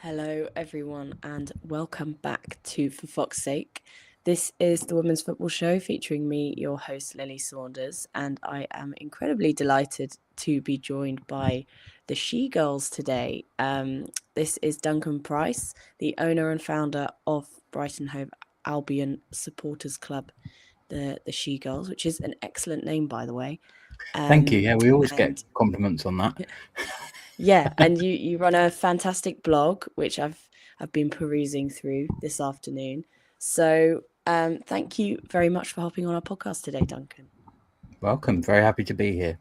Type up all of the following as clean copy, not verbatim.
Hello, everyone, and welcome back to For Fox's Sake. This is the Women's Football Show featuring me, your host, Lily Saunders, and I am incredibly delighted to be joined by the SheGulls today. This is Duncan Price, the owner and founder of Brighton Hove Albion Supporters Club, the SheGulls, which is an excellent name, by the way. Thank you. Yeah, we always get And compliments on that. Yeah, and you run a fantastic blog, which I've been perusing through this afternoon. So thank you very much for hopping on our podcast today, Duncan. Welcome. Very happy to be here.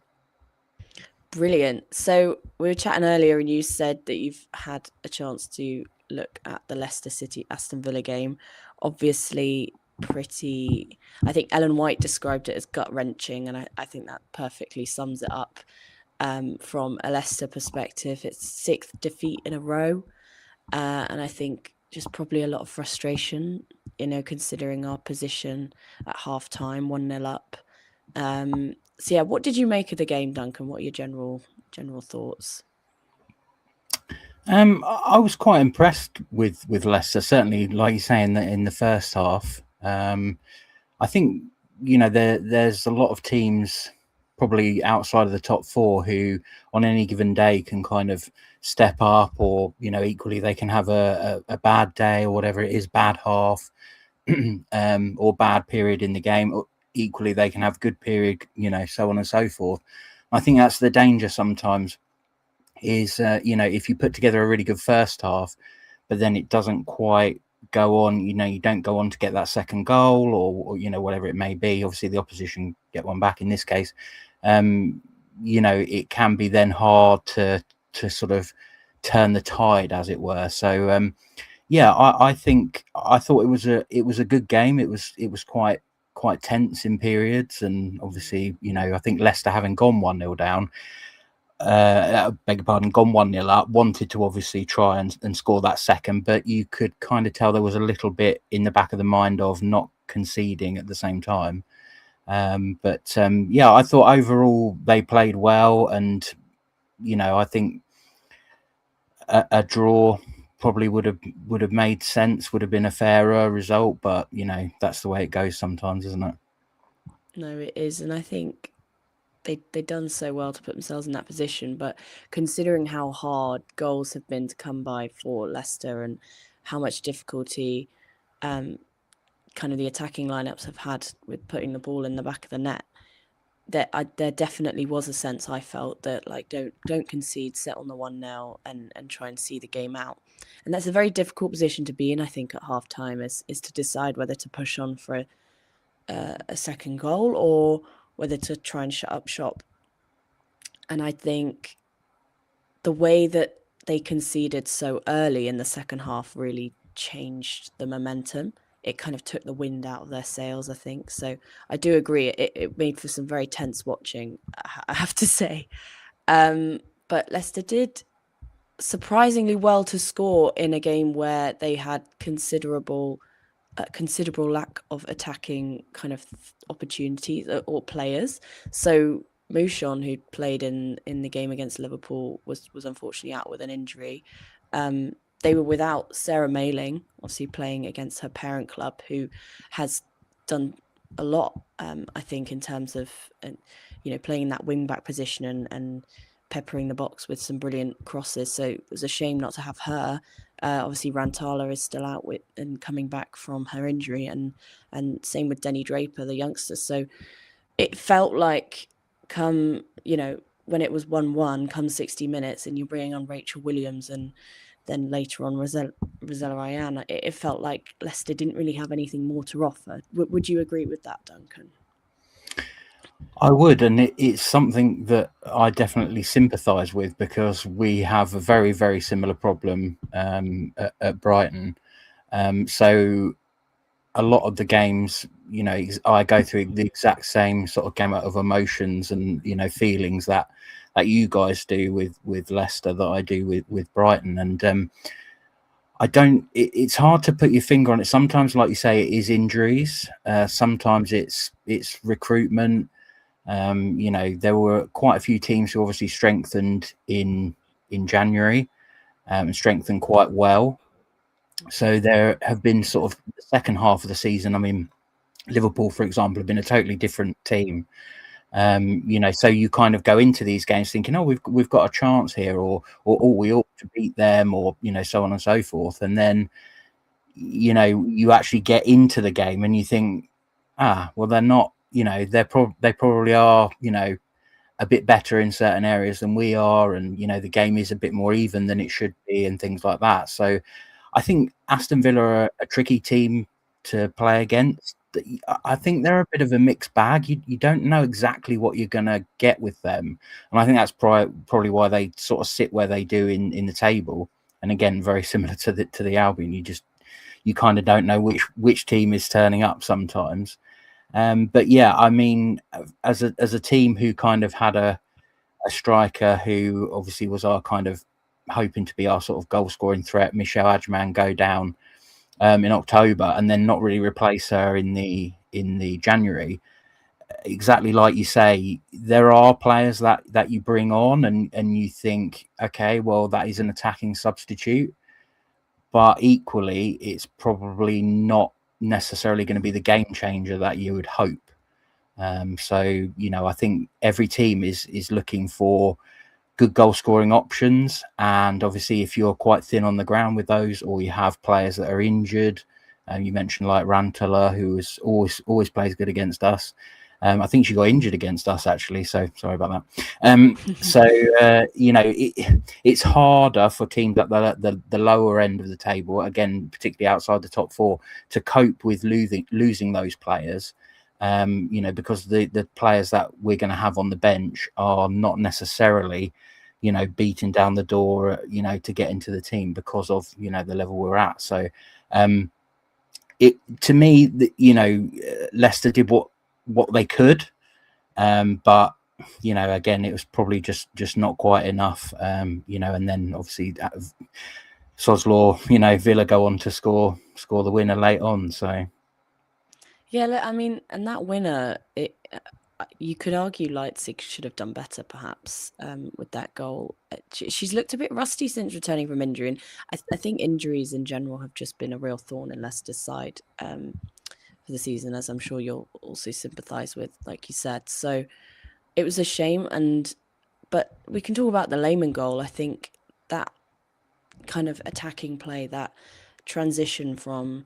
Brilliant. So we were chatting earlier, and you said that you've had a chance to look at the Leicester City Aston Villa game. Obviously, pretty. I think Ellen White described it as gut wrenching, and I think that perfectly sums it up. From a Leicester perspective, it's sixth defeat in a row. And I think just probably a lot of frustration, considering our position at half time, 1-0 up. So yeah, what did you make of the game, Duncan? What are your general thoughts? I was quite impressed with Leicester. Certainly, like you say, in the first half. I think there's a lot of teams probably outside of the top four who, on any given day, can kind of step up, or equally they can have a bad day or whatever it is, bad half, or bad period in the game. Or equally, they can have good period, so on and so forth. I think that's the danger sometimes. Is if you put together a really good first half, but then it doesn't quite go on, you don't go on to get that second goal, or whatever it may be. Obviously the opposition get one back in this case. It can be then hard to sort of turn the tide, as it were. So yeah, I think I thought it was a good game. It was quite tense in periods, and obviously I think Leicester, having gone 1-0 down, beg your pardon, gone 1-0 up, wanted to obviously try and score that second, but you could kind of tell there was a little bit in the back of the mind of not conceding at the same time. Yeah, I thought overall they played well, and I think a draw probably would have made sense, would have been a fairer result, but that's the way it goes sometimes, isn't it? No, it is, and I think they done so well to put themselves in that position. But considering how hard goals have been to come by for Leicester and how much difficulty um, kind of the attacking lineups have had with putting the ball in the back of the net, there definitely was a sense I felt that, like, don't concede, set on the 1-0 and try and see the game out. And that's a very difficult position to be in, I think, at half time, is to decide whether to push on for a second goal or whether to try and shut up shop. And I think the way that they conceded so early in the second half really changed the momentum. It kind of took the wind out of their sails, I think. So I do agree. It made for some very tense watching, I have to say. But Leicester did surprisingly well to score in a game where they had considerable lack of attacking kind of opportunities or players. So Mouchon, who played in the game against Liverpool, was unfortunately out with an injury. They were without Sarah Mailing, obviously playing against her parent club, who has done a lot, I think, in terms of playing in that wing back position and peppering the box with some brilliant crosses. So it was a shame not to have her. Obviously, Rantala is still out with and coming back from her injury, and same with Denny Draper, the youngster. So it felt like, when it was 1-1, come 60 minutes, and you're bringing on Rachel Williams and then later on Rosella Ryan, it felt like Leicester didn't really have anything more to offer. Would you agree with that, Duncan? I would, and it's something that I definitely sympathise with, because we have a very, very similar problem at Brighton. So a lot of the games, I go through the exact same sort of gamut of emotions and feelings that you guys do with Leicester, that I do with Brighton, and I don't. It's hard to put your finger on it. Sometimes, like you say, it is injuries. Sometimes it's recruitment. There were quite a few teams who obviously strengthened in January. and strengthened quite well. So there have been sort of the second half of the season. I mean, Liverpool, for example, have been a totally different team. So you kind of go into these games thinking, oh, we've got a chance here, or oh, we ought to beat them, or so on and so forth. And then you actually get into the game and you think, well, they're not. They probably are. A bit better in certain areas than we are, and the game is a bit more even than it should be, and things like that. So I think Aston Villa are a tricky team to play against. I think they're a bit of a mixed bag. You don't know exactly what you're going to get with them, and I think that's probably why they sort of sit where they do in the table. And again, very similar to the Albion, you kind of don't know which team is turning up sometimes. But yeah, I mean, as a team who kind of had a striker who obviously was our kind of hoping to be our sort of goal scoring threat, Michelle Adjman, go down in October and then not really replace her in the January. Exactly like you say, there are players that you bring on and you think, okay, well, that is an attacking substitute, but equally, it's probably not necessarily going to be the game changer that you would hope. So I think every team is looking for good goal scoring options, and obviously, if you're quite thin on the ground with those, or you have players that are injured, you mentioned like Rantala, who is always plays good against us. I think she got injured against us actually, so sorry about that. It's harder for teams at the lower end of the table, again, particularly outside the top four, to cope with losing those players. Because the players that we're going to have on the bench are not necessarily, beating down the door, to get into the team because of the level we're at. So, to me, Leicester did what they could, but again, it was probably just not quite enough. And then obviously Soslaw, Villa go on to score the winner late on. So Yeah, I mean, and that winner, you could argue Leipzig should have done better, perhaps, with that goal. She's looked a bit rusty since returning from injury, and I think injuries in general have just been a real thorn in Leicester's side for the season, as I'm sure you'll also sympathise with, like you said. So it was a shame, but we can talk about the Lehmann goal. I think that kind of attacking play, that transition from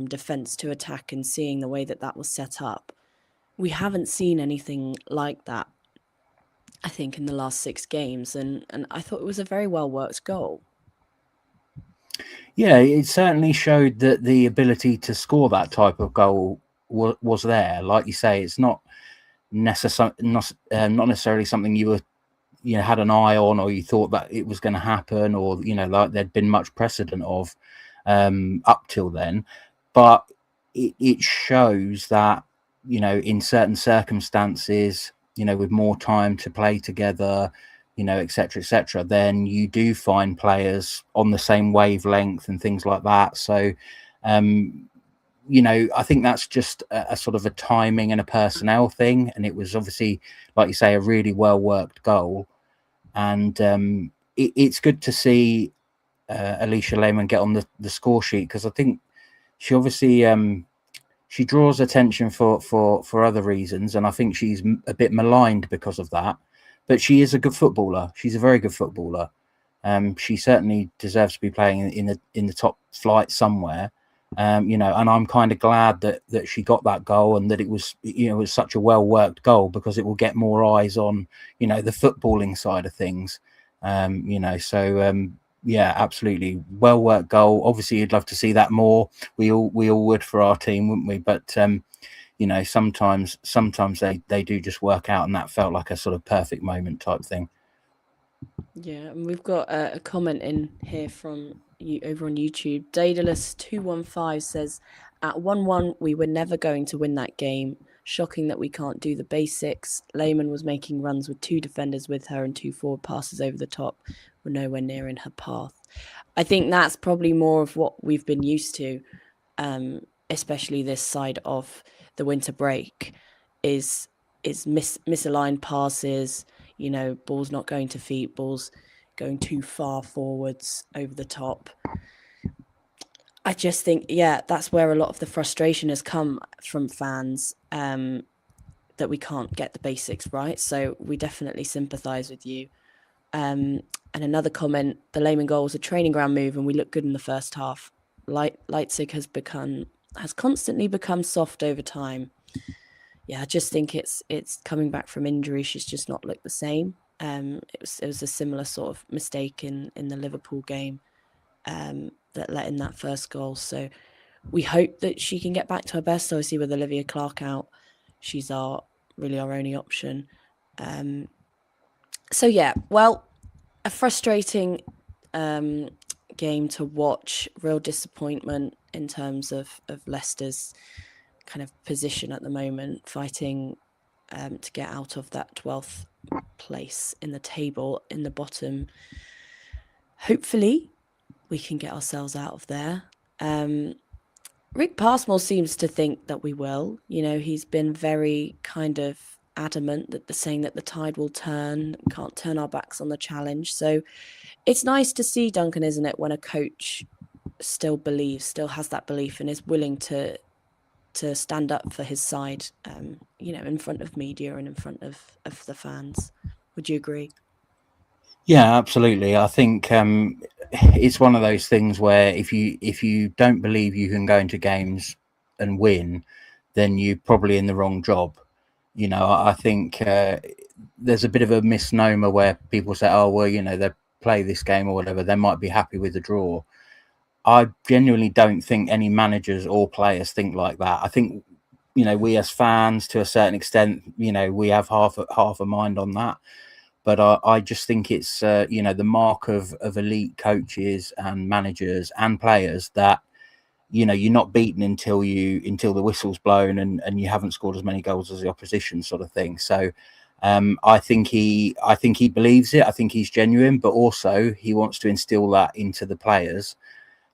defense to attack, and seeing the way that was set up, we haven't seen anything like that, I think, in the last 6 games, and I thought it was a very well worked goal. Yeah, it certainly showed that the ability to score that type of goal was there. Like you say, it's not necessarily something you were had an eye on, or you thought that it was going to happen, or like there'd been much precedent of up till then. But it shows that in certain circumstances, with more time to play together, etc., then you do find players on the same wavelength and things like that. So I think that's just a sort of a timing and a personnel thing, and it was obviously, like you say, a really well worked goal. And it's good to see Alicia Lehmann get on the score sheet, because I think she obviously she draws attention for other reasons, and I think she's a bit maligned because of that. But she is a good footballer. She's a very good footballer. She certainly deserves to be playing in the top flight somewhere. And I'm kind of glad that she got that goal, and that it was such a well worked goal, because it will get more eyes on the footballing side of things. Yeah, absolutely well worked goal. Obviously, you'd love to see that more. We all would for our team, wouldn't we? But sometimes they do just work out, and that felt like a sort of perfect moment type thing. Yeah, and we've got a comment in here from you over on YouTube. Daedalus215 says, at 1-1, we were never going to win that game. Shocking that we can't do the basics. Lehmann was making runs with 2 defenders with her, and 2 forward passes over the top were nowhere near in her path. I think that's probably more of what we've been used to, especially this side of the winter break, is misaligned passes, balls not going to feet, balls going too far forwards over the top. I just think, yeah, that's where a lot of the frustration has come from fans, that we can't get the basics right. So we definitely sympathise with you. And another comment: the Lehmann goal was a training ground move, and we looked good in the first half. Leipzig has constantly become soft over time. Yeah, I just think it's coming back from injury. She's just not looked the same. It was a similar sort of mistake in the Liverpool game, that let in that first goal. So we hope that she can get back to her best. Obviously, with Olivia Clark out, she's really our only option. So yeah, well, a frustrating game to watch. Real disappointment in terms of Leicester's kind of position at the moment, fighting to get out of that 12th place in the table in the bottom. Hopefully, we can get ourselves out of there. Rick Passmore seems to think that we will. You know, he's been very kind of adamant that saying that the tide will turn, can't turn our backs on the challenge. So it's nice to see, Duncan, isn't it, when a coach still has that belief and is willing to stand up for his side, in front of media and in front of the fans. Would you agree? Yeah, absolutely. I think it's one of those things where if you don't believe you can go into games and win, then you're probably in the wrong job. I think there's a bit of a misnomer where people say, "Oh, well, they play this game or whatever. They might be happy with the draw." I genuinely don't think any managers or players think like that. I think we as fans, to a certain extent, we have half a mind on that. But I just think it's the mark of elite coaches and managers and players that you're not beaten until the whistle's blown and you haven't scored as many goals as the opposition, sort of thing. So I think he believes it. I think he's genuine, but also he wants to instill that into the players.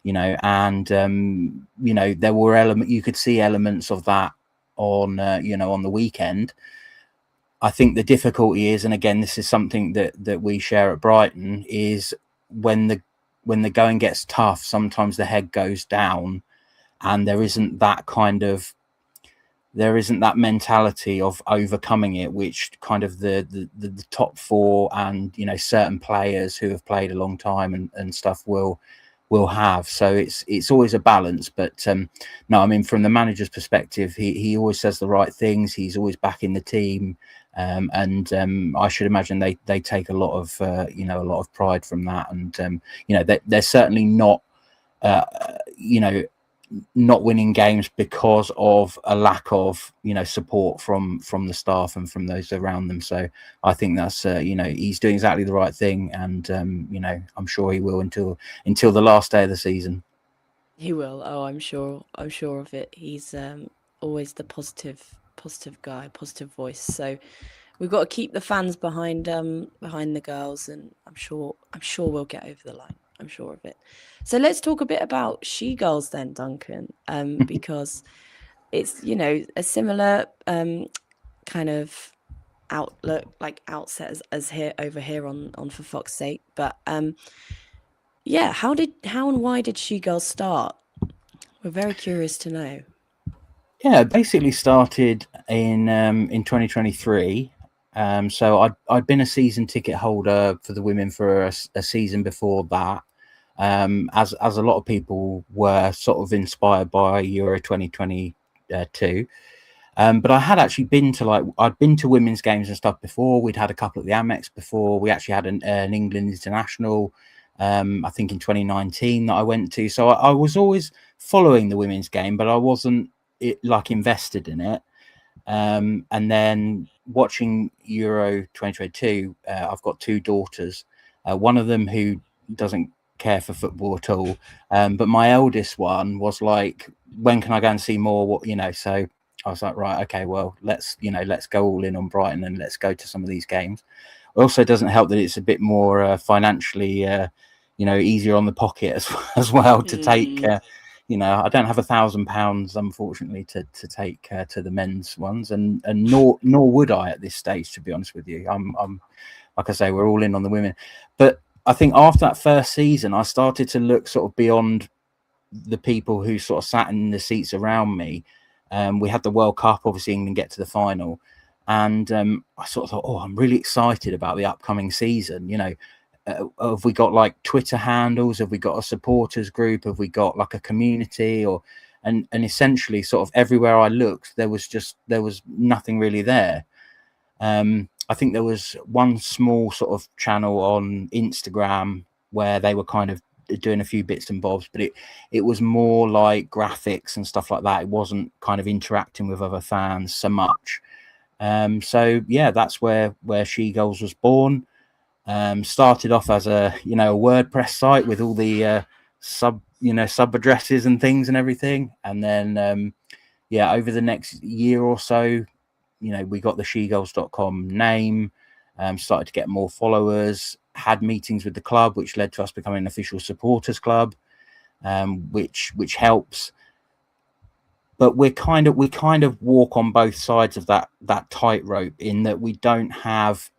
And there were you could see elements of that on on the weekend. I think the difficulty is, and again, this is something that we share at Brighton, is when the going gets tough, sometimes the head goes down, and there isn't that mentality of overcoming it, which kind of the top four and certain players who have played a long time and stuff will have. So it's always a balance. But no, I mean, from the manager's perspective, he always says the right things. He's always backing the team. And I should imagine they take a lot of pride from that, and they're certainly not not winning games because of a lack of support from the staff and from those around them. So I think that's he's doing exactly the right thing, and I'm sure he will until the last day of the season. He will. Oh, I'm sure. I'm sure of it. He's always the positive guy, positive voice. So we've got to keep the fans behind the girls, and I'm sure we'll get over the line. I'm sure of it. So let's talk a bit about SheGulls then, Duncan, because it's a similar kind of outset as here over here on For Fox's Sake, but yeah, how and why did SheGulls start? We're very curious to know. Yeah, it basically started in 2023. So I'd been a season ticket holder for the women for a season before that. As a lot of people were sort of inspired by Euro 2022. But I had actually I'd been to women's games and stuff before. We'd had a couple at the Amex before. We actually had an England international, I think in 2019, that I went to. So I was always following the women's game, but I wasn't invested in it. And then watching Euro 2022, I've got two daughters. One of them who doesn't care for football at all, but my eldest one was like, when can I go and see more? So I was like, right, okay, well, let's go all in on Brighton and let's go to some of these games. Also, it doesn't help that it's a bit more financially easier on the pocket as well to take. I don't have £1,000, unfortunately, to take to the men's ones, and nor would I at this stage, to be honest with you. I'm like I say, we're all in on the women, but I think after that first season, I started to look sort of beyond the people who sort of sat in the seats around me. We had the World Cup, obviously, and get to the final. And I sort of thought, oh, I'm really excited about the upcoming season. Have we got like Twitter handles? Have we got a supporters group? Have we got like a community? And essentially, sort of everywhere I looked, there was nothing really there. I think there was one small sort of channel on Instagram where they were kind of doing a few bits and bobs, but it was more like graphics and stuff like that. It wasn't kind of interacting with other fans so much. So yeah, that's where SheGulls was born. Started off as a WordPress site with all the sub addresses and things and everything, and then over the next year or so, we got the SheGulls.com name, started to get more followers, had meetings with the club, which led to us becoming an official supporters club, which helps. But we kind of walk on both sides of that tightrope, in that we don't have,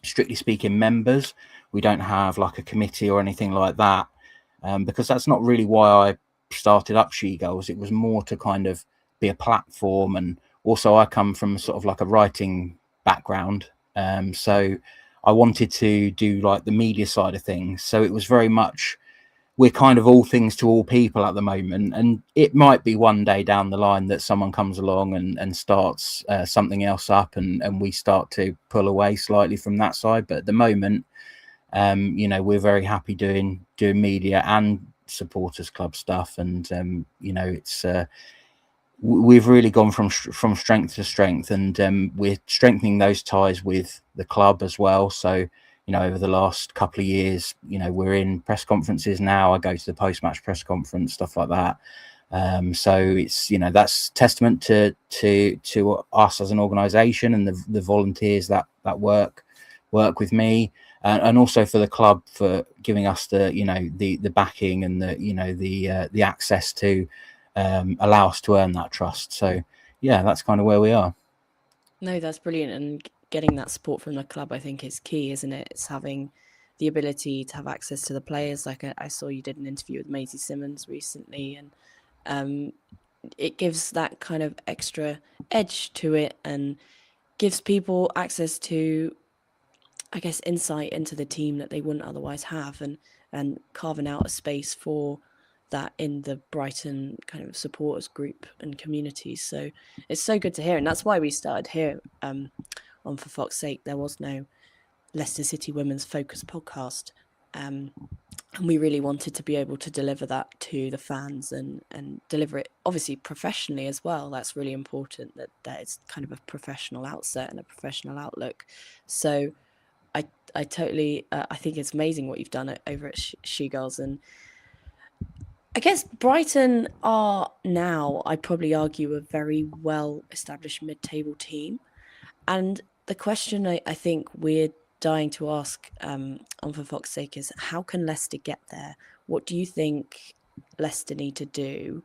strictly speaking, members. We don't have like a committee or anything like that, because that's not really why I started up SheGulls. It was more to kind of be a platform, and also I come from sort of like a writing background, so I wanted to do like the media side of things. So it was very much, we're kind of all things to all people at the moment, and it might be one day down the line that someone comes along and starts something else up, and we start to pull away slightly from that side. But at the moment, we're very happy doing media and supporters club stuff, and it's we've really gone from strength to strength, and we're strengthening those ties with the club as well. So over the last couple of years, we're in press conferences now. I go to the post-match press conference, stuff like that. So it's that's testament to us as an organisation, and the volunteers that work with me, and also for the club for giving us the the backing and the access to allow us to earn that trust. So yeah, that's kind of where we are. No, that's brilliant. And getting that support from the club, I think, is key, isn't it? It's having the ability to have access to the players. Like I saw you did an interview with Maisie Simmons recently, and it gives that kind of extra edge to it, and gives people access to, I guess, insight into the team that they wouldn't otherwise have, and carving out a space for that in the Brighton kind of supporters group and communities. So it's so good to hear, and that's why we started here on For Fox's Sake. There was no Leicester City Women's Focus podcast, and we really wanted to be able to deliver that to the fans, and deliver it obviously professionally as well. That's really important, that it's kind of a professional outset and a professional outlook. So I totally I think it's amazing what you've done over at SheGulls. And I guess Brighton are now, I'd probably argue, a very well established mid-table team. And the question I think we're dying to ask on For Fox's Sake is, how can Leicester get there? What do you think Leicester need to do?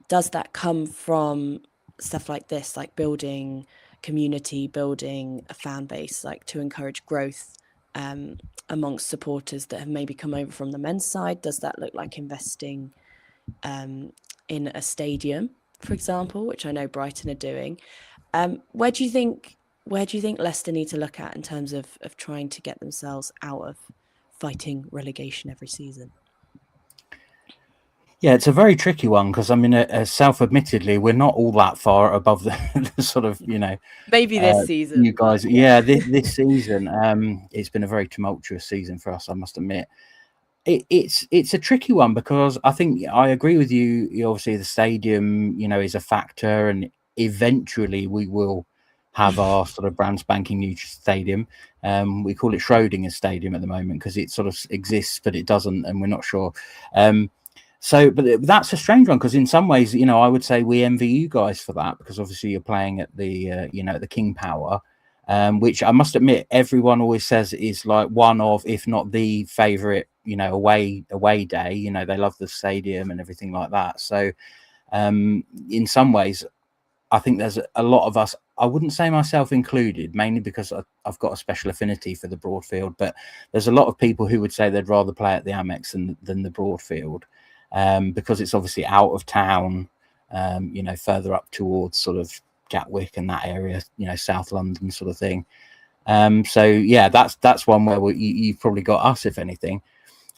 Does that come from stuff like this, like building community, building a fan base, like to encourage growth amongst supporters that have maybe come over from the men's side? Does that look like investing in a stadium, for example, which I know Brighton are doing? Where do you think Leicester need to look at in terms of trying to get themselves out of fighting relegation every season? Yeah, it's a very tricky one, because I mean, self-admittedly, we're not all that far above the sort of Maybe this season, you guys. Yeah, this season, it's been a very tumultuous season for us, I must admit. It's a tricky one, because I think I agree with you. Obviously, the stadium, is a factor, and eventually we will have our sort of brand spanking new stadium. We call it Schrodinger's Stadium at the moment, because it sort of exists, but it doesn't, and we're not sure. But that's a strange one, because in some ways, I would say we envy you guys for that, because obviously you're playing at the, at the King Power, which I must admit, everyone always says is like one of, if not the favourite, away day. They love the stadium and everything like that. So in some ways, I think there's a lot of us I wouldn't say myself included, mainly because I've got a special affinity for the Broadfield. But there's a lot of people who would say they'd rather play at the Amex than the Broadfield, because it's obviously out of town, further up towards sort of Gatwick and that area, South London sort of thing. So yeah, that's one where you've probably got us, if anything.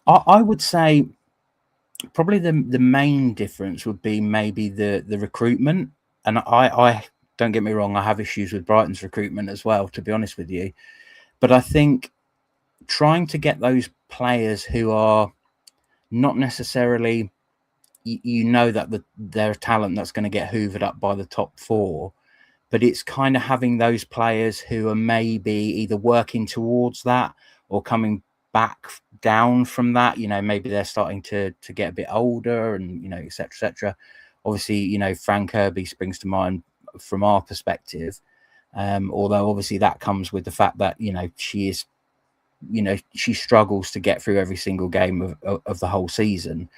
I would say probably the main difference would be maybe the recruitment. And I don't get me wrong, I have issues with Brighton's recruitment as well, to be honest with you. But I think trying to get those players who are not necessarily, that they're a talent that's going to get hoovered up by the top four, but it's kind of having those players who are maybe either working towards that or coming back down from that. Maybe they're starting to get a bit older, and etc etc. Obviously, Frank Kirby springs to mind from our perspective, although obviously that comes with the fact that she struggles to get through every single game of the whole season.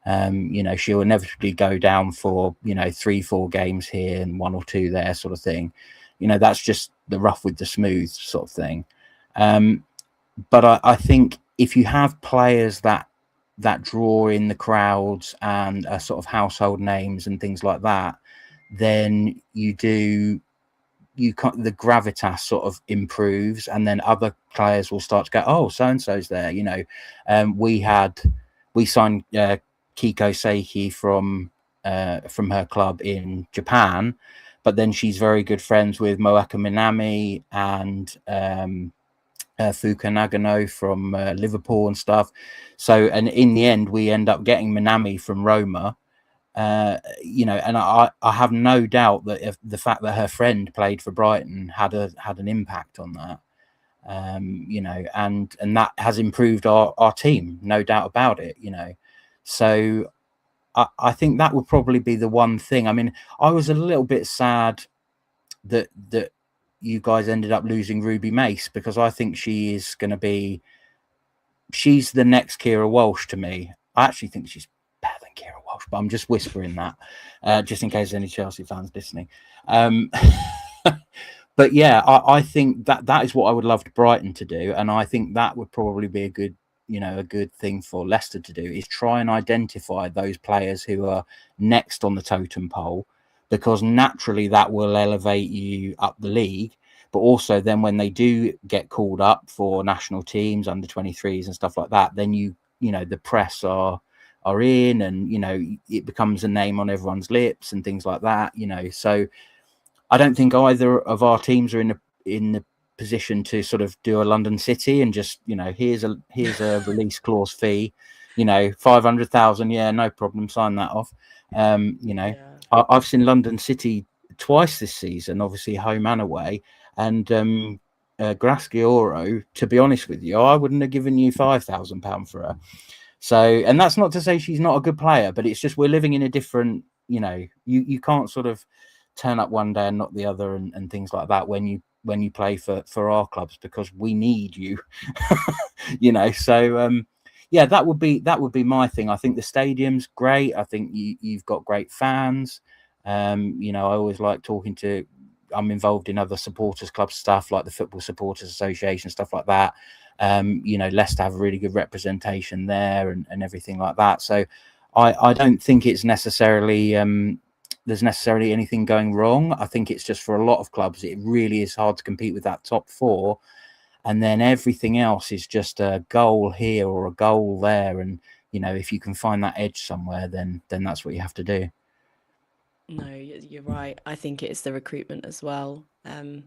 She'll inevitably go down for 3-4 games here and 1 or 2 there, sort of thing. That's just the rough with the smooth sort of thing. But I think if you have players that draw in the crowds and are sort of household names and things like that, then the gravitas sort of improves, and then other players will start to go, oh, so and so's there. We signed Kiko Seiki from her club in Japan, but then she's very good friends with Moaka Minami and Fuka Nagano from Liverpool and stuff. So, and in the end, we end up getting Minami from Roma. And I have no doubt that if the fact that her friend played for Brighton had an impact on that. And that has improved our team, no doubt about it. So I think that would probably be the one thing. I mean, I was a little bit sad that you guys ended up losing Ruby Mace, because I think she's the next Kira Walsh to me. I actually think she's better than Kira Walsh, but I'm just whispering that just in case any Chelsea fans listening. But yeah, I think that is what I would love Brighton to do, and I think that would probably be a good thing for Leicester to do, is try and identify those players who are next on the totem pole, because naturally that will elevate you up the league. But also then when they do get called up for national teams, under 23s and stuff like that, then the press are in, and it becomes a name on everyone's lips and things like that. So I don't think either of our teams are in the position to sort of do a London City and just here's a release clause fee, 500,000, yeah, no problem, sign that off. Yeah. I've seen London City twice this season, obviously home and away, and Graschioro, to be honest with you, I wouldn't have given you £5,000 for her. So, and that's not to say she's not a good player, but it's just we're living in a different, you can't sort of turn up one day and not the other, and things like that when you play for our clubs, because we need you. So yeah, that would be my thing. I think the stadium's great. I think you've got great fans. I always like talking to, I'm involved in other supporters club stuff like the Football Supporters Association, stuff like that. Leicester have a really good representation there, and everything like that. So I don't think it's necessarily there's necessarily anything going wrong. I think it's just for a lot of clubs, it really is hard to compete with that top four. And then everything else is just a goal here or a goal there. And, if you can find that edge somewhere, then that's what you have to do. No, you're right. I think it's the recruitment as well, and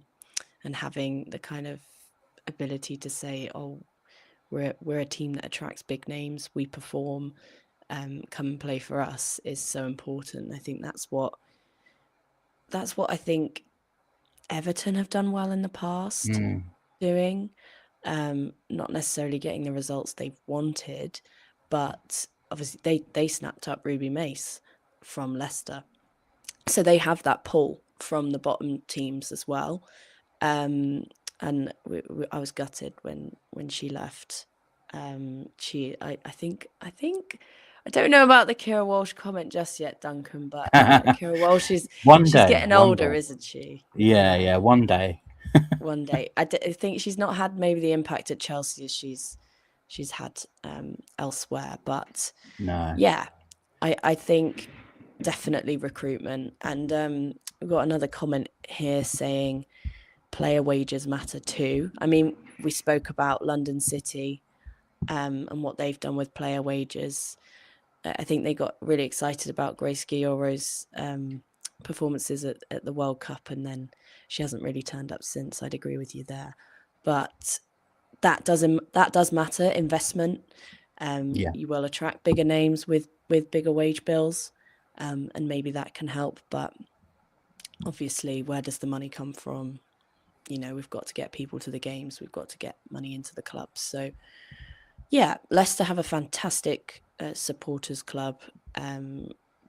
having the kind of ability to say, "Oh, we're a team that attracts big names. We perform. Come and play for us," is so important. I think that's what I think Everton have done well in the past, doing. Not necessarily getting the results they've wanted, but obviously they snapped up Ruby Mace from Leicester. So they have that pull from the bottom teams as well. And I was gutted when she left. I think I don't know about the Kira Walsh comment just yet, Duncan, but Kira Walsh is One she's day, getting one older, day. isn't she? Yeah, Yeah, yeah, one day. one day. I think she's not had maybe the impact at Chelsea as she's had elsewhere, but No, yeah, I think definitely recruitment. And we've got another comment here saying player wages matter too. I mean, we spoke about London City and what they've done with player wages. I think they got really excited about Grace Gioro's performances at the World Cup, and then she hasn't really turned up since. I'd agree with you there, but that does matter. Investment, yeah, you will attract bigger names with bigger wage bills, and maybe that can help. But obviously, where does the money come from? We've got to get people to the games. We've got to get money into the clubs. So yeah, Leicester have a fantastic supporters club,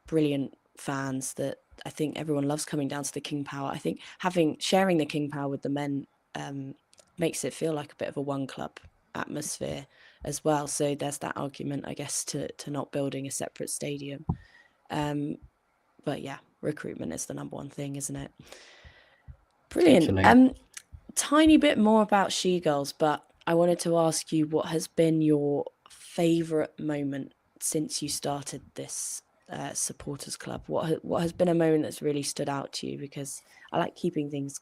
brilliant fans that I think everyone loves coming down to the King Power. I think sharing the King Power with the men makes it feel like a bit of a one club atmosphere as well. So there's that argument, I guess, to not building a separate stadium. But yeah, recruitment is the number one thing, isn't it? Brilliant. absolutely. Tiny bit more about SheGulls, but I wanted to ask you what has been your favourite moment since you started this supporters club. What has been a moment that's really stood out to you? Because I like keeping things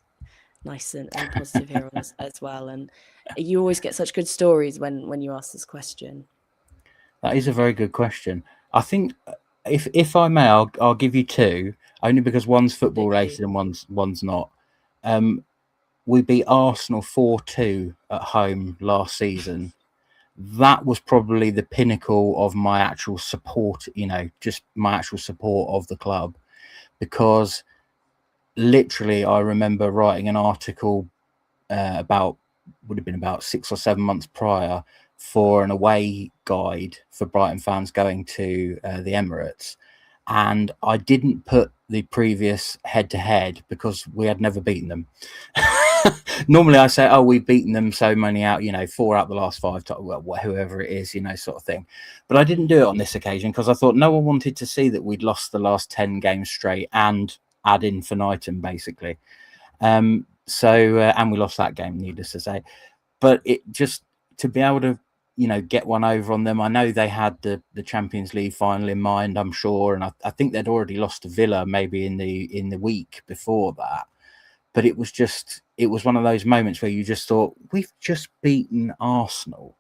nice and positive here on as well. And you always get such good stories when you ask this question. That is a very good question. I think if I may, I'll give you two, only because one's football Absolutely. related and one's not. Um, we beat Arsenal 4-2 at home last season. That was probably the pinnacle of my actual support, just my actual support of the club, because literally I remember writing an article about would have been about 6 or 7 months prior for an away guide for Brighton fans going to the Emirates, and I didn't put the previous head to head because we had never beaten them. Normally I say, oh, we've beaten them so many out, 4 out the last 5, well, whoever it is, sort of thing. But I didn't do it on this occasion because I thought no one wanted to see that we'd lost the last 10 games straight and ad infinitum, basically. And we lost that game, needless to say. But it just to be able to, get one over on them. I know they had the Champions League final in mind, I'm sure, and I think they'd already lost to Villa maybe in the week before that. But it was one of those moments where you just thought, we've just beaten Arsenal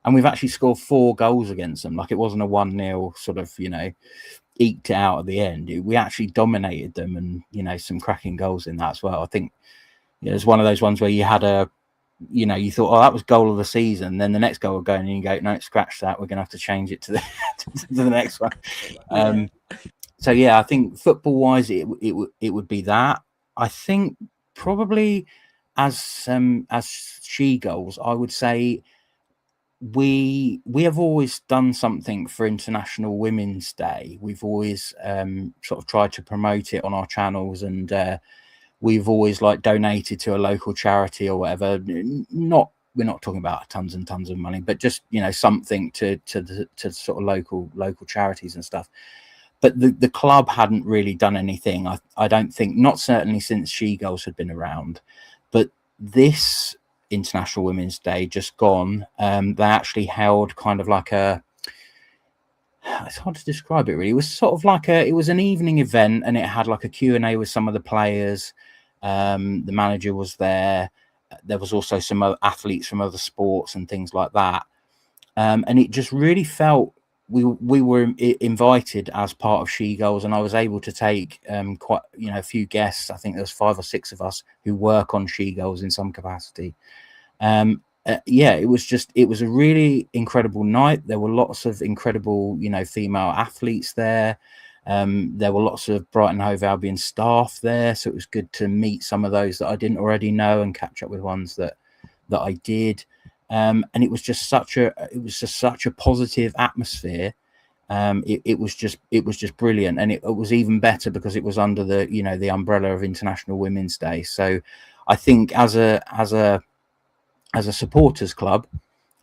and we've actually scored 4 goals against them. Like, it wasn't a 1-0 sort of, eked it out at the end. We actually dominated them, and some cracking goals in that as well. I think it's one of those ones where you had you thought, oh, that was goal of the season. Then the next goal would go in and you go, no, scratch that. We're going to have to change it to the to the next one. Yeah. So yeah, I think football wise, it would be that. I think probably as SheGulls, I would say we have always done something for International Women's Day. We've always sort of tried to promote it on our channels, and we've always donated to a local charity or whatever. We're not talking about tons and tons of money, but just something to sort of local charities and stuff. But the club hadn't really done anything. I don't think, not certainly since SheGulls had been around, but this International Women's Day just gone, they actually held kind of like it's hard to describe it really. It was sort of it was an evening event, and it had like a Q&A with some of the players. The manager was there. There was also some other athletes from other sports and things like that. And it just really felt we were invited as part of SheGulls, and I was able to take quite a few guests. I think there's 5 or 6 of us who work on SheGulls in some capacity. Yeah, it was a really incredible night. There were lots of incredible female athletes there. There were lots of Brighton Hove Albion staff there, so it was good to meet some of those that I didn't already know and catch up with ones that I did. And it was just such a positive atmosphere. It was just brilliant, and it was even better because it was under the umbrella of International Women's Day. So I think as a supporters club,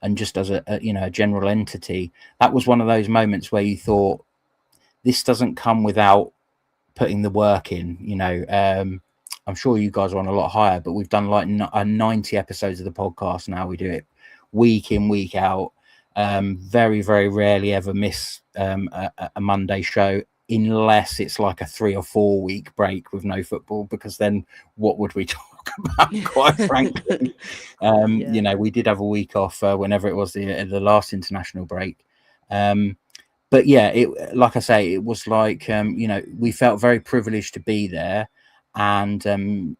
and just as a general entity, that was one of those moments where you thought this doesn't come without putting the work in. I'm sure you guys are on a lot higher, but we've done like 90 episodes of the podcast now. We do it week in, week out. Very, very rarely ever miss a Monday show, unless it's like a 3 or 4 week break with no football, because then what would we talk about, quite frankly? We did have a week off whenever it was the last international break. But yeah, like I say, it was like we felt very privileged to be there, and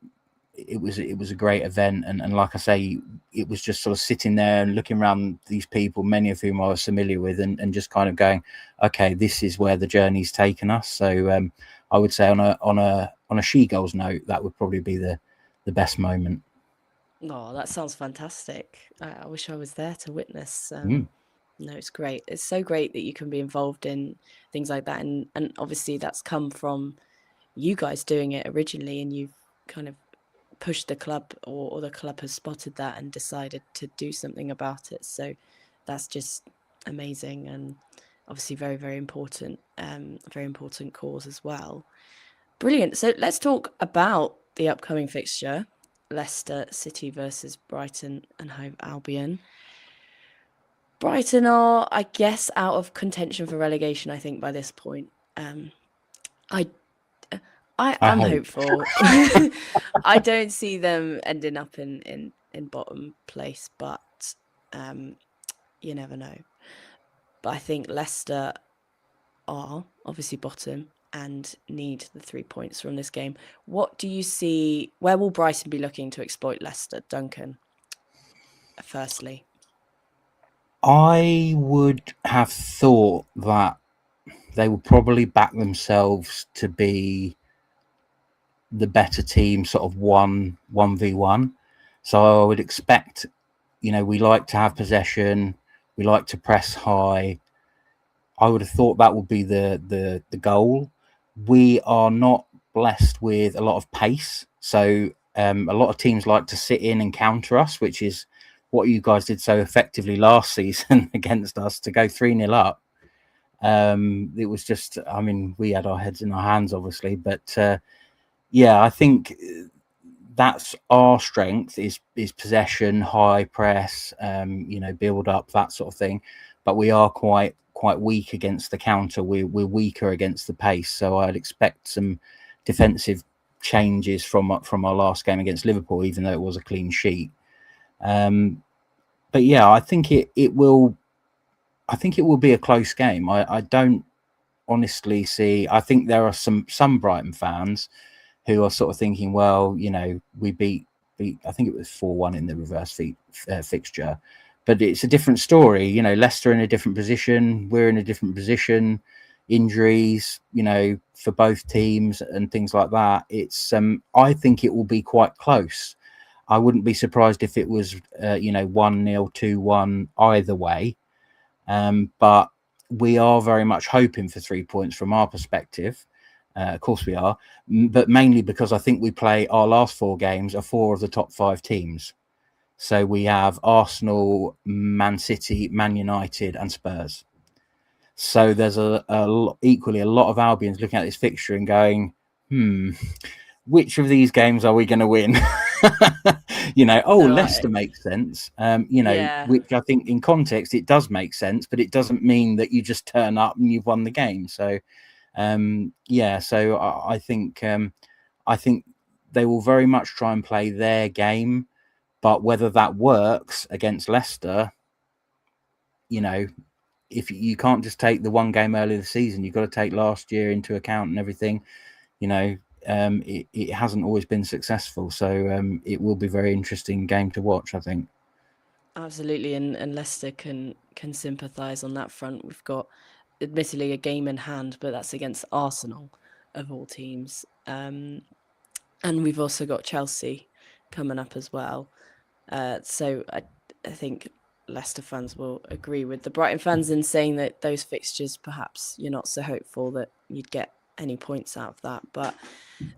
it was a great event. And like I say, it was just sort of sitting there and looking around these people, many of whom I was familiar with, and just kind of going, okay, this is where the journey's taken us. So I would say on a SheGulls note, that would probably be the best moment. Oh, that sounds fantastic. I wish I was there to witness. Mm. No, it's great. It's so great that you can be involved in things like that, and obviously that's come from you guys doing it originally, and you've kind of pushed the club, or the club has spotted that and decided to do something about it. So that's just amazing, and obviously very, very important. Very important cause as well. Brilliant. So let's talk about the upcoming fixture. Leicester City versus Brighton and Hove Albion. Brighton are, I guess, out of contention for relegation, I think, by this point. I I I'm hope. hopeful. I don't see them ending up in bottom place, but you never know. But I think Leicester are obviously bottom and need the 3 points from this game. What do you see? Where will Brighton be looking to exploit Leicester, Duncan? Firstly, I would have thought that they would probably back themselves to be the better team, sort of 1v1. So I would expect, we like to have possession, we like to press high. I would have thought that would be the goal. We are not blessed with a lot of pace, so a lot of teams like to sit in and counter us, which is what you guys did so effectively last season against us, to go 3-0 up. It was just, I mean, we had our heads in our hands, obviously, but yeah, I think that's our strength is possession, high press, build up, that sort of thing. But we are quite weak against the counter. We're weaker against the pace. So I'd expect some defensive changes from our last game against Liverpool, even though it was a clean sheet. But yeah, I think it will. I think it will be a close game. I don't honestly see. I think there are some Brighton fans who are sort of thinking, well, we beat. I think it was 4-1 in the reverse fixture, but it's a different story. Leicester in a different position. We're in a different position. Injuries, for both teams and things like that. It's. I think it will be quite close. I wouldn't be surprised if it was, 1-0, 2-1 either way. But we are very much hoping for 3 points from our perspective. Of course we are, but mainly because I think we play our last 4 games are 4 of the top 5 teams. So we have Arsenal, Man City, Man United, and Spurs. So there's equally a lot of Albions looking at this fixture and going, which of these games are we going to win? no, Leicester makes sense. yeah, Which I think in context it does make sense, but it doesn't mean that you just turn up and you've won the game. So, so I think they will very much try and play their game, but whether that works against Leicester, if you can't just take the one game earlier this season, you've got to take last year into account and everything. It hasn't always been successful, so it will be a very interesting game to watch, I think. absolutely, and Leicester can sympathise on that front. We've got, admittedly, a game in hand, but that's against Arsenal of all teams. And we've also got Chelsea coming up as well. So I think Leicester fans will agree with the Brighton fans in saying that those fixtures, perhaps you're not so hopeful that you'd get any points out of that. But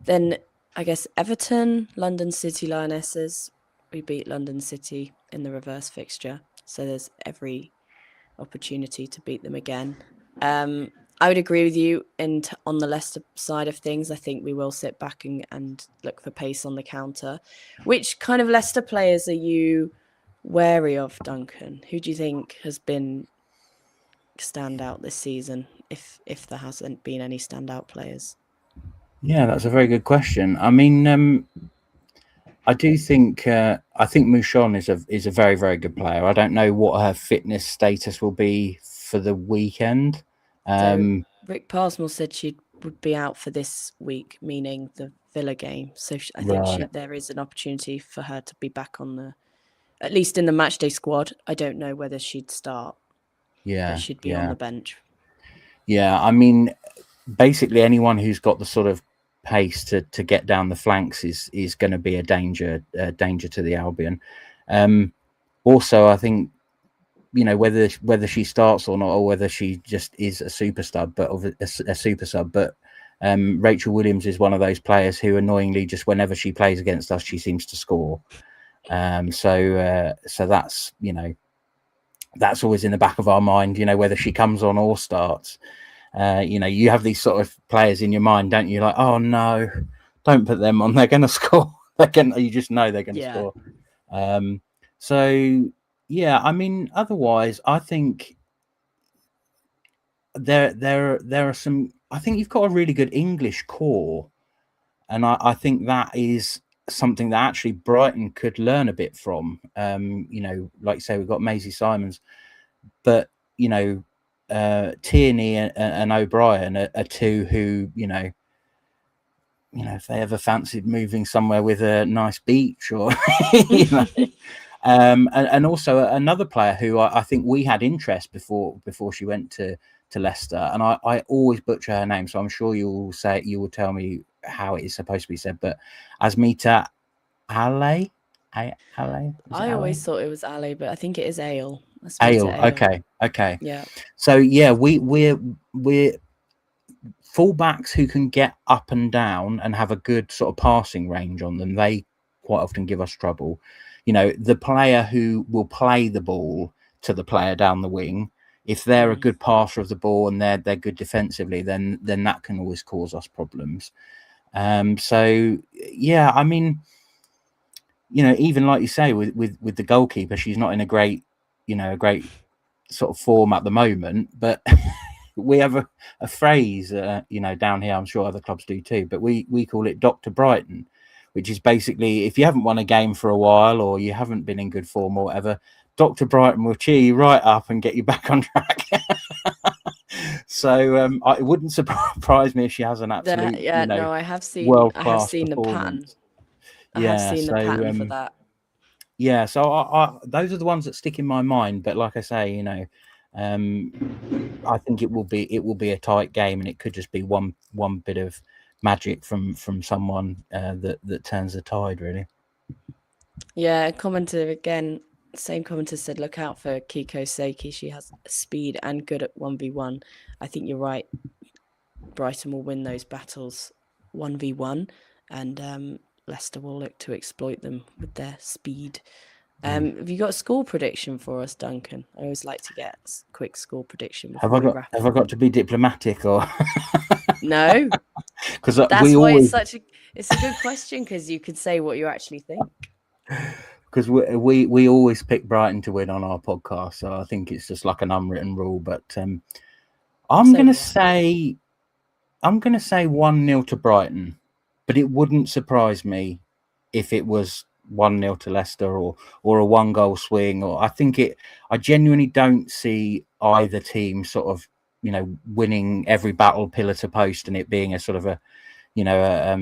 then I guess Everton, London City Lionesses, we beat London City in the reverse fixture. So there's every opportunity to beat them again. I would agree with you on the Leicester side of things. I think we will sit back and look for pace on the counter. Which kind of Leicester players are you wary of, Duncan? Who do you think has been standout this season, if there hasn't been any standout players? Yeah, that's a very good question. I mean, I do think I think Mouchon is a very very good player. I don't know what her fitness status will be for the weekend. So Um, Rick Parsmore said she would be out for this week, meaning the Villa game. So I think right. there is an opportunity for her to be back on the, at least in the matchday squad. I don't know whether she'd start, but Yeah. she'd be on Yeah. the bench. Yeah. I mean, basically anyone who's got the sort of pace to get down the flanks is going to be a danger to the Albion. Also, I think whether she starts or not, or whether she just is a super sub, but a super sub. But Rachel Williams is one of those players who, annoyingly, just whenever she plays against us, she seems to score. So that's that's always in the back of our mind. Whether she comes on or starts. You have these sort of players in your mind, don't you? Like, oh no, don't put them on. They're going to score. You just know they're going to Yeah. score. So yeah, I mean, otherwise, I think there are some. I think you've got a really good English core, and I think that is something that actually Brighton could learn a bit from. Like you say, we've got Maisie Simons, but Tierney and O'Brien are two who if they ever fancied moving somewhere with a nice beach or you know and also another player who I think we had interest before she went to Leicester, and I always butcher her name, so I'm sure you will tell me how it is supposed to be said, but Asmita Ale. Ale, is it I Ale? always thought it was Ali, but I think it is Ale. Asmita Ale. Ale. Okay. Yeah. So yeah, we're fullbacks who can get up and down and have a good sort of passing range on them. They quite often give us trouble. The player who will play the ball to the player down the wing, if they're a Mm. good passer of the ball and they're good defensively, then that can always cause us problems. So yeah, I mean, even like you say with the goalkeeper, she's not in a great sort of form at the moment, but we have a phrase, down here. I'm sure other clubs do too, but we call it Dr. Brighton, which is basically if you haven't won a game for a while or you haven't been in good form or whatever, Dr. Brighton will cheer you right up and get you back on track. So it wouldn't surprise me if she has an absolute, Yeah, no, world I have class seen the pattern. performance. I have Yeah. seen the So pattern for that. yeah, so those are the ones that stick in my mind. But like I say, I think it will be a tight game, and it could just be one bit of magic from someone that turns the tide, really. Yeah, a commenter again, same commenter said, look out for Kiko Seiki. She has speed and good at 1v1. I think you're right. Brighton will win those battles 1v1, and Leicester will look to exploit them with their speed. Have you got a score prediction for us, Duncan? I always like to get a quick score prediction before we wrap Have I up. got to be diplomatic or No, because we that's why always it's a good question because you could say what you actually think. because we always pick Brighton to win on our podcast, so I think it's just like an unwritten rule. But I'm So gonna do I. say 1-0 to Brighton, but it wouldn't surprise me if it was 1-0 to Leicester or a one goal swing. Or I genuinely don't see either team sort of winning every battle pillar to post and it being a sort of a you know a, I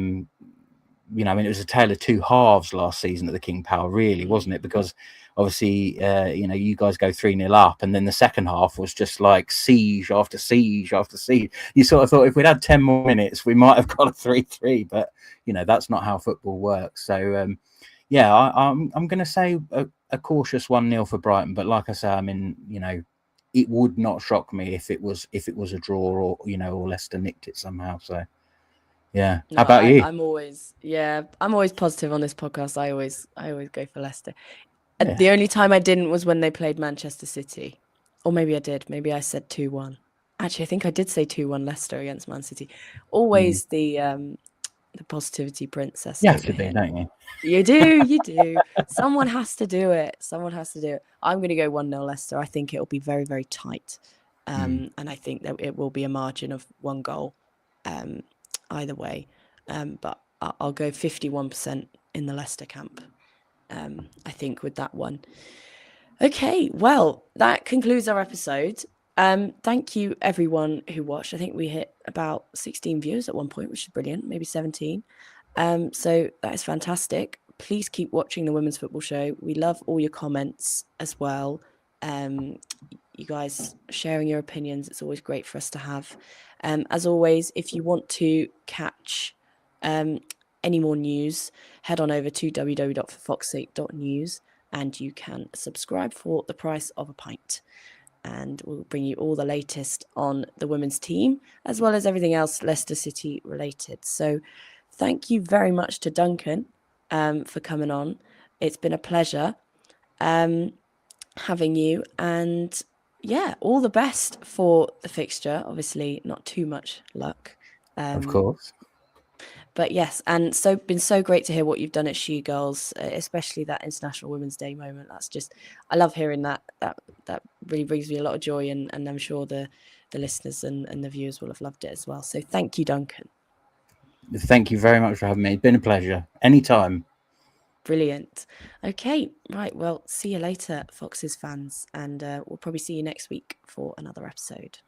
mean, it was a tale of two halves last season at the King Power, really, wasn't it? Because obviously, you guys go 3-0 up, and then the second half was just like siege after siege after siege. You sort of thought if we'd had 10 more minutes, we might have got a 3-3, but that's not how football works. So, yeah, I'm going to say a cautious 1-0 for Brighton, but like I say, I mean, it would not shock me if it was a draw or or Leicester nicked it somehow. So. Yeah. How No, about you? I'm always positive on this podcast. I always go for Leicester. Yeah. The only time I didn't was when they played Manchester City. Or maybe I did. Maybe I said 2-1. Actually, I think I did say 2-1 Leicester against Man City. Always the positivity princess You have over to be, here. don't you? You do, you do. Someone has to do it. Someone has to do it. I'm going to go 1-0 Leicester. I think it'll be very, very tight. And I think that it will be a margin of 1 goal either way. But I'll go 51% in the Leicester camp, I think, with that one. Okay, well, that concludes our episode. Thank you, everyone who watched. I think we hit about 16 views at one point, which is brilliant, maybe 17. So that is fantastic. Please keep watching the Women's Football Show. We love all your comments as well. You guys sharing your opinions. It's always great for us to have. As always, if you want to catch any more news, head on over to www.forfoxsake.news and you can subscribe for the price of a pint. And we'll bring you all the latest on the women's team, as well as everything else Leicester City related. So thank you very much to Duncan for coming on. It's been a pleasure having you. And yeah, all the best for the fixture. Obviously, not too much luck. Of course. But yes, and so been so great to hear what you've done at SheGulls, especially that International Women's Day moment. That's just, I love hearing that. That really brings me a lot of joy, and I'm sure the listeners and the viewers will have loved it as well. So thank you, Duncan. Thank you very much for having me. It's been a pleasure. Anytime. Brilliant. Okay, right. Well, see you later, Foxes fans, and we'll probably see you next week for another episode.